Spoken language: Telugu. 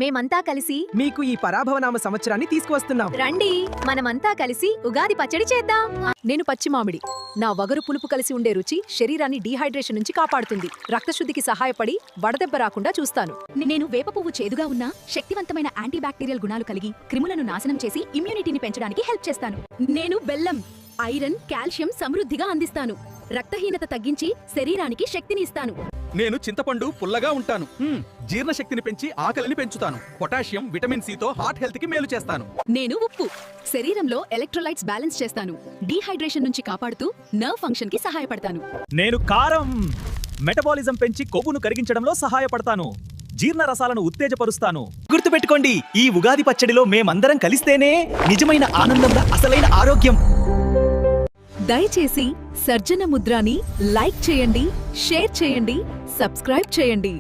మేమంతా కలిసి మీకు ఈ పరాభవనామ సంవత్సరాన్ని తీసుకువస్తున్నాం. రండి మనమంతా కలిసి ఉగాది పచ్చడి చేద్దాం. నేను పచ్చి మామిడి. నా వగరు పులుపు కలిసి ఉండే రుచి శరీరాన్ని డీహైడ్రేషన్ నుంచి కాపాడుతుంది. రక్తశుద్ధికి సహాయపడి వడదెబ్బ రాకుండా చూస్తాను. నేను వేప పువ్వు చేదుగా ఉన్న శక్తివంతమైన యాంటీబాక్టీరియల్ గుణాలు కలిగి క్రిములను నాశనం చేసి ఇమ్యూనిటీని పెంచడానికి హెల్ప్ చేస్తాను. నేను బెల్లం, ఐరన్, కాల్షియం సమృద్ధిగా అందిస్తాను. రక్తహీనత తగ్గించి శరీరానికి శక్తిని ఇస్తాను. నేను చింతపండు పుల్లగా ఉంటాను. జీర్ణశక్తిని పెంచి ఆకలిని పెంచుతాను. పొటాషియం, విటమిన్ సి తో హార్ట్ హెల్త్ కి మేలు చేస్తాను. నేను ఉప్పు, శరీరంలో ఎలక్ట్రోలైట్స్ బ్యాలెన్స్ చేస్తాను. డీహైడ్రేషన్ నుంచి కాపాడుతూ నర్వ్ ఫంక్షన్ కి సహాయపడతాను. నేను కారం, మెటబాలిజం పెంచి కొవ్వును కరిగించడంలో సహాయపడతాను. జీర్ణ రసాలను ఉత్తేజపరుస్తాను. గుర్తుపెట్టుకోండి, ఈ ఉగాది పచ్చడిలో మేమందరం కలిస్తేనే నిజమైన ఆనందం, అసలైన ఆరోగ్యం. దయచేసి సర్జన ముద్రాని లైక్ చేయండి, షేర్ చేయండి, సబ్స్క్రైబ్ చేయండి.